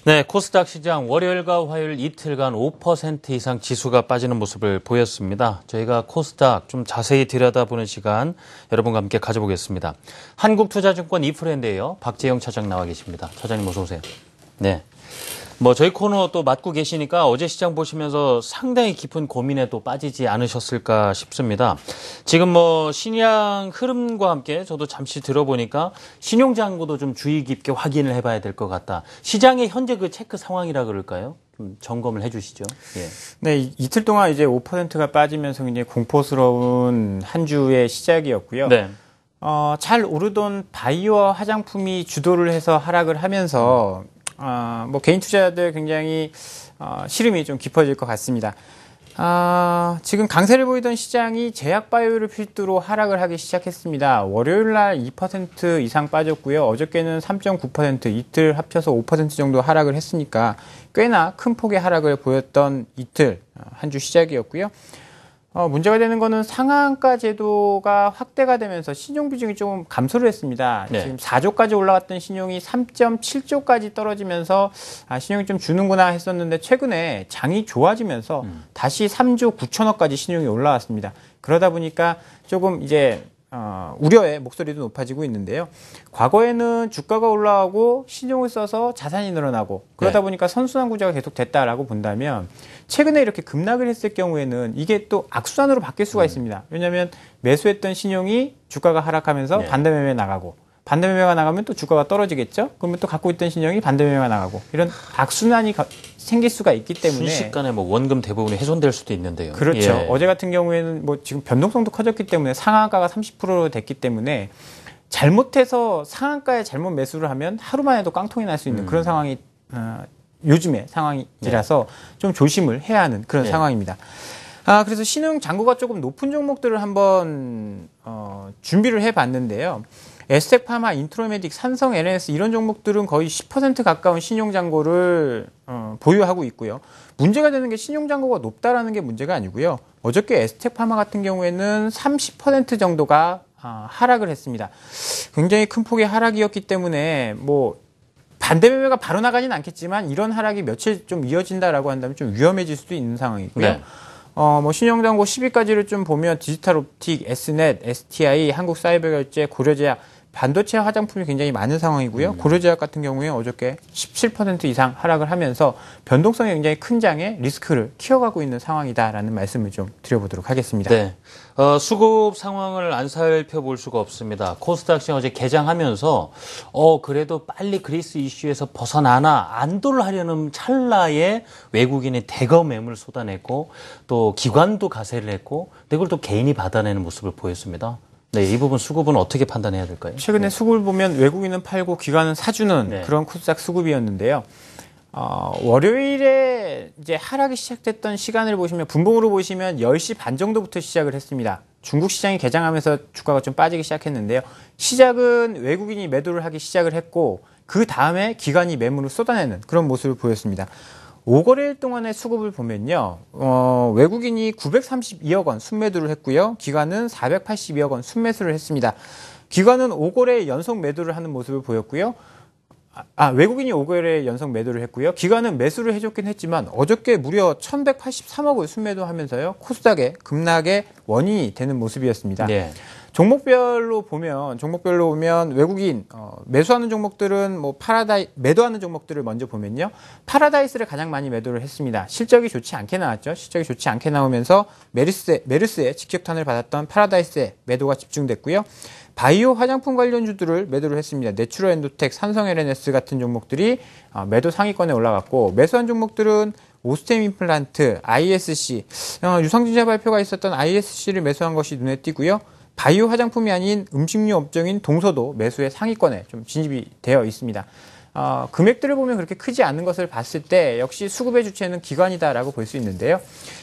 네, 코스닥 시장 월요일과 화요일 이틀간 5% 이상 지수가 빠지는 모습을 보였습니다. 저희가 코스닥 좀 자세히 들여다보는 시간 여러분과 함께 가져보겠습니다. 한국투자증권 이프랜드예요. 박재영 차장 나와 계십니다. 차장님 어서 오세요. 네. 저희 코너 또 맡고 계시니까 어제 시장 보시면서 상당히 깊은 고민에 또 빠지지 않으셨을까 싶습니다. 지금 신약 흐름과 함께 저도 잠시 들어보니까 신용잔고도 좀 주의 깊게 확인을 해봐야 될 것 같다. 시장의 현재 그 체크 상황이라 그럴까요? 좀 점검을 해주시죠. 예. 네, 이틀 동안 이제 5%가 빠지면서 굉장히 공포스러운 한 주의 시작이었고요. 네. 잘 오르던 바이오와 화장품이 주도를 해서 하락을 하면서 개인 투자자들 굉장히 시름이 좀 깊어질 것 같습니다. 지금 강세를 보이던 시장이 제약 바이오를 필두로 하락을 하기 시작했습니다. 월요일 날 2% 이상 빠졌고요. 어저께는 3.9%, 이틀 합쳐서 5% 정도 하락을 했으니까 꽤나 큰 폭의 하락을 보였던 이틀 한 주 시작이었고요. 문제가 되는 거는 상한가 제도가 확대가 되면서 신용 비중이 좀 감소를 했습니다. 네. 지금 4조까지 올라갔던 신용이 3.7조까지 떨어지면서 신용이 좀 주는구나 했었는데 최근에 장이 좋아지면서 다시 3조 9천억까지 신용이 올라왔습니다. 그러다 보니까 조금 이제 우려의 목소리도 높아지고 있는데요. 과거에는 주가가 올라가고 신용을 써서 자산이 늘어나고 그러다 보니까 선순환 구조가 계속 됐다라고 본다면 최근에 이렇게 급락을 했을 경우에는 이게 또 악순환으로 바뀔 수가 있습니다. 왜냐하면 매수했던 신용이 주가가 하락하면서 반대매매 나가고 반대매매가 나가면 또 주가가 떨어지겠죠. 그러면 또 갖고 있던 신용이 반대매매가 나가고 이런 악순환이 생길 수가 있기 때문에 순식간에 원금 대부분이 훼손될 수도 있는데요. 그렇죠. 예. 어제 같은 경우에는 지금 변동성도 커졌기 때문에 상한가가 30% 됐기 때문에 잘못해서 상한가에 잘못 매수를 하면 하루 만에도 깡통이 날 수 있는 그런 상황이 요즘의 상황이라서 좀 조심을 해야 하는 그런 상황입니다. 그래서 신용 잔고가 조금 높은 종목들을 한번 준비를 해봤는데요. 에스텍 파마, 인트로메딕, 삼성, LNS 이런 종목들은 거의 10% 가까운 신용 잔고를 보유하고 있고요. 문제가 되는 게 신용 잔고가 높다라는 게 문제가 아니고요. 어저께 에스텍 파마 같은 경우에는 30% 정도가 하락을 했습니다. 굉장히 큰 폭의 하락이었기 때문에 반대매매가 바로 나가진 않겠지만 이런 하락이 며칠 좀 이어진다라고 한다면 좀 위험해질 수도 있는 상황이고요. 네. 신용잔고 10위까지를 좀 보면 디지털옵틱, S넷, STI, 한국사이버결제, 고려제약, 반도체 화장품이 굉장히 많은 상황이고요. 고려제약 같은 경우에 어저께 17% 이상 하락을 하면서 변동성이 굉장히 큰 장에 리스크를 키워가고 있는 상황이다라는 말씀을 좀 드려보도록 하겠습니다. 네. 수급 상황을 안 살펴볼 수가 없습니다. 코스닥 시장 어제 개장하면서 그래도 빨리 그리스 이슈에서 벗어나나 안도를 하려는 찰나에 외국인이 대거 매물 쏟아냈고 또 기관도 가세를 했고 이걸 또 개인이 받아내는 모습을 보였습니다. 네, 이 부분 수급은 어떻게 판단해야 될까요? 최근에 수급을 보면 외국인은 팔고 기관은 사주는 그런 코스닥 수급이었는데요. 월요일에 이제 하락이 시작됐던 시간을 보시면 분봉으로 보시면 10시 반 정도부터 시작을 했습니다. 중국 시장이 개장하면서 주가가 좀 빠지기 시작했는데요. 시작은 외국인이 매도를 하기 시작을 했고 그 다음에 기관이 매물을 쏟아내는 그런 모습을 보였습니다. 5거래일 동안의 수급을 보면요. 외국인이 932억 원 순매도를 했고요. 기관은 482억 원 순매수를 했습니다. 기관은 5거래 연속 매도를 하는 모습을 보였고요. 외국인이 5거래 연속 매도를 했고요. 기관은 매수를 해줬긴 했지만 어저께 무려 1183억을 순매도하면서요. 코스닥의 급락의 원인이 되는 모습이었습니다. 네. 종목별로 보면 외국인 매수하는 종목들은 매도하는 종목들을 먼저 보면요. 파라다이스를 가장 많이 매도를 했습니다. 실적이 좋지 않게 나왔죠. 실적이 좋지 않게 나오면서 메르스의 직격탄을 받았던 파라다이스에 매도가 집중됐고요. 바이오 화장품 관련주들을 매도를 했습니다. 내추럴 엔도텍, 삼성 LNS 같은 종목들이 매도 상위권에 올라갔고 매수한 종목들은 오스템 임플란트, ISC, 유상증자 발표가 있었던 ISC를 매수한 것이 눈에 띄고요. 바이오 화장품이 아닌 음식료 업종인 동서도 매수의 상위권에 좀 진입이 되어 있습니다. 금액들을 보면 그렇게 크지 않은 것을 봤을 때 역시 수급의 주체는 기관이다라고 볼 수 있는데요.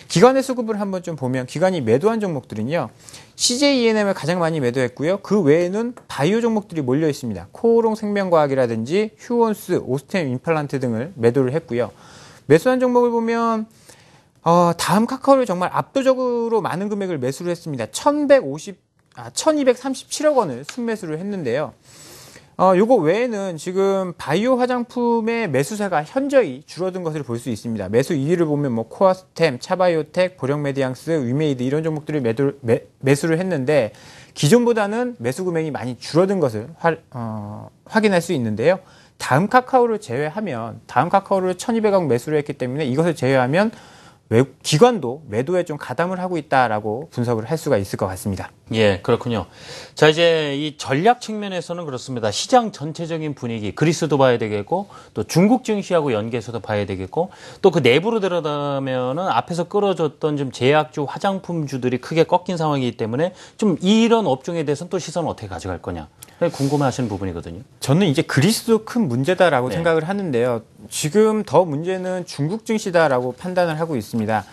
기관의 수급을 한번 좀 보면 기관이 매도한 종목들은요. CJ ENM을 가장 많이 매도했고요. 그 외에는 바이오 종목들이 몰려 있습니다. 코오롱 생명과학이라든지 휴원스, 오스템 임플란트 등을 매도를 했고요. 매수한 종목을 보면 다음 카카오를 정말 압도적으로 많은 금액을 매수를 했습니다. 1237억 원을 순매수를 했는데요. 요거 외에는 지금 바이오 화장품의 매수세가 현저히 줄어든 것을 볼 수 있습니다. 매수 2위를 보면 뭐 코아스템, 차바이오텍, 보령메디앙스, 위메이드 이런 종목들이 매수를 했는데 기존보다는 매수 금액이 많이 줄어든 것을 확인할 수 있는데요. 다음 카카오를 제외하면 다음 카카오를 1200억 매수를 했기 때문에 이것을 제외하면 기관도 매도에 좀 가담을 하고 있다라고 분석을 할 수가 있을 것 같습니다. 예, 그렇군요. 자, 이제 이 전략 측면에서는 그렇습니다. 시장 전체적인 분위기, 그리스도 봐야 되겠고, 또 중국 증시하고 연계해서도 봐야 되겠고, 또 그 내부로 들어가면은 앞에서 끌어줬던 좀 제약주, 화장품주들이 크게 꺾인 상황이기 때문에 좀 이런 업종에 대해서는 또 시선을 어떻게 가져갈 거냐. 궁금해하시는 부분이거든요. 저는 이제 그리스도 큰 문제다라고 네. 생각을 하는데요. 지금 더 문제는 중국 증시다라고 판단을 하고 있습니다.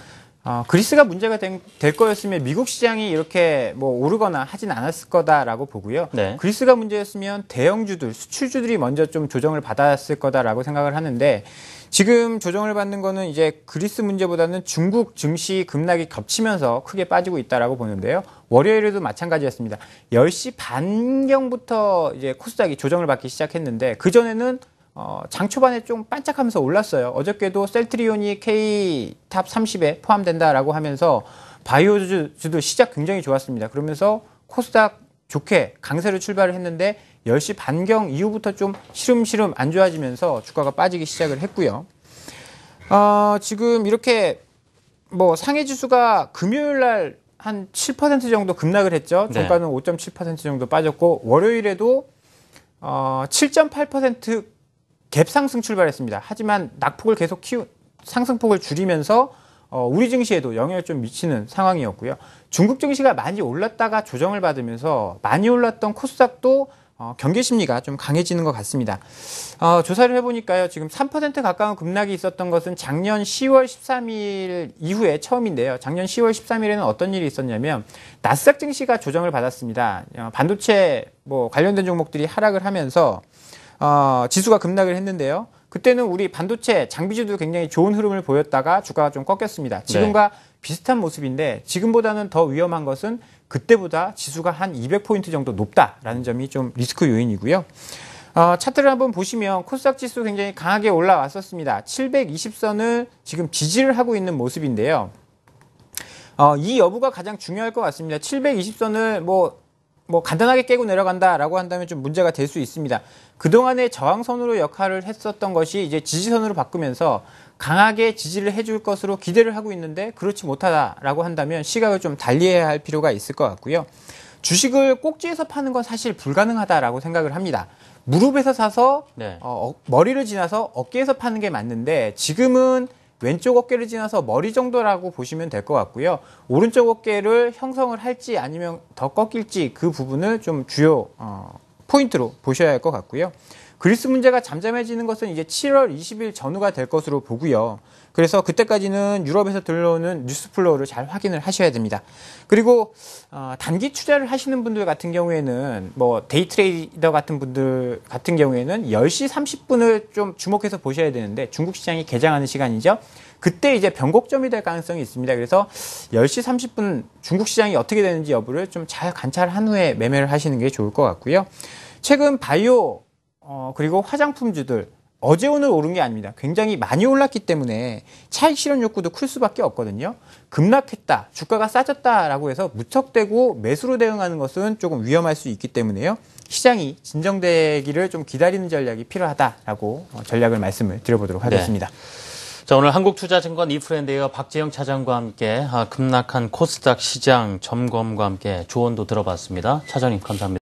그리스가 문제가 될 거였으면 미국 시장이 이렇게 뭐 오르거나 하진 않았을 거다라고 보고요. 네. 그리스가 문제였으면 대형주들, 수출주들이 먼저 좀 조정을 받았을 거다라고 생각을 하는데 지금 조정을 받는 거는 이제 그리스 문제보다는 중국 증시 급락이 겹치면서 크게 빠지고 있다라고 보는데요. 월요일에도 마찬가지였습니다. 10시 반경부터 이제 코스닥이 조정을 받기 시작했는데 그전에는 장 초반에 좀 반짝하면서 올랐어요. 어저께도 셀트리온이 K탑 30에 포함된다라고 하면서 바이오주도 시작 굉장히 좋았습니다. 그러면서 코스닥 좋게 강세로 출발을 했는데 10시 반경 이후부터 좀 시름시름 안 좋아지면서 주가가 빠지기 시작을 했고요. 지금 이렇게 뭐 상해 지수가 금요일 날 한 7% 정도 급락을 했죠. 종가는 5.7% 정도 빠졌고 월요일에도 7.8% 갭 상승 출발했습니다. 하지만 낙폭을 계속 상승폭을 줄이면서 우리 증시에도 영향을 좀 미치는 상황이었고요. 중국 증시가 많이 올랐다가 조정을 받으면서 많이 올랐던 코스닥도 경계 심리가 좀 강해지는 것 같습니다. 조사를 해보니까요. 지금 3% 가까운 급락이 있었던 것은 작년 10월 13일 이후에 처음인데요. 작년 10월 13일에는 어떤 일이 있었냐면 나스닥 증시가 조정을 받았습니다. 반도체 뭐 관련된 종목들이 하락을 하면서 지수가 급락을 했는데요. 그때는 우리 반도체 장비주도 굉장히 좋은 흐름을 보였다가 주가가 좀 꺾였습니다. 지금과 비슷한 모습인데 지금보다는 더 위험한 것은 그때보다 지수가 한 200포인트 정도 높다라는 점이 좀 리스크 요인이고요. 차트를 한번 보시면 코스닥 지수 굉장히 강하게 올라왔었습니다. 720선을 지금 지지를 하고 있는 모습인데요. 이 여부가 가장 중요할 것 같습니다. 720선을 뭐 간단하게 깨고 내려간다라고 한다면 좀 문제가 될 수 있습니다. 그동안의 저항선으로 역할을 했었던 것이 이제 지지선으로 바꾸면서 강하게 지지를 해줄 것으로 기대를 하고 있는데 그렇지 못하다라고 한다면 시각을 좀 달리해야 할 필요가 있을 것 같고요. 주식을 꼭지에서 파는 건 사실 불가능하다라고 생각을 합니다. 무릎에서 사서 머리를 지나서 어깨에서 파는 게 맞는데 지금은 왼쪽 어깨를 지나서 머리 정도라고 보시면 될 것 같고요. 오른쪽 어깨를 형성을 할지 아니면 더 꺾일지 그 부분을 좀 주요 포인트로 보셔야 할 것 같고요. 그리스 문제가 잠잠해지는 것은 이제 7월 20일 전후가 될 것으로 보고요. 그래서 그때까지는 유럽에서 들려오는 뉴스플로우를 잘 확인을 하셔야 됩니다. 그리고 단기 투자를 하시는 분들 같은 경우에는 뭐 데이 트레이더 같은 분들 같은 경우에는 10시 30분을 좀 주목해서 보셔야 되는데 중국 시장이 개장하는 시간이죠. 그때 이제 변곡점이 될 가능성이 있습니다. 그래서 10시 30분 중국 시장이 어떻게 되는지 여부를 좀 잘 관찰한 후에 매매를 하시는 게 좋을 것 같고요. 최근 바이오 그리고 화장품주들 어제 오늘 오른 게 아닙니다. 굉장히 많이 올랐기 때문에 차익 실현 욕구도 클 수밖에 없거든요. 급락했다, 주가가 싸졌다라고 해서 무턱대고 매수로 대응하는 것은 조금 위험할 수 있기 때문에요. 시장이 진정되기를 좀 기다리는 전략이 필요하다라고 전략을 말씀을 드려보도록 하겠습니다. 자, 오늘 한국투자증권 이프랜드의 박재영 차장과 함께 급락한 코스닥 시장 점검과 함께 조언도 들어봤습니다. 차장님 감사합니다.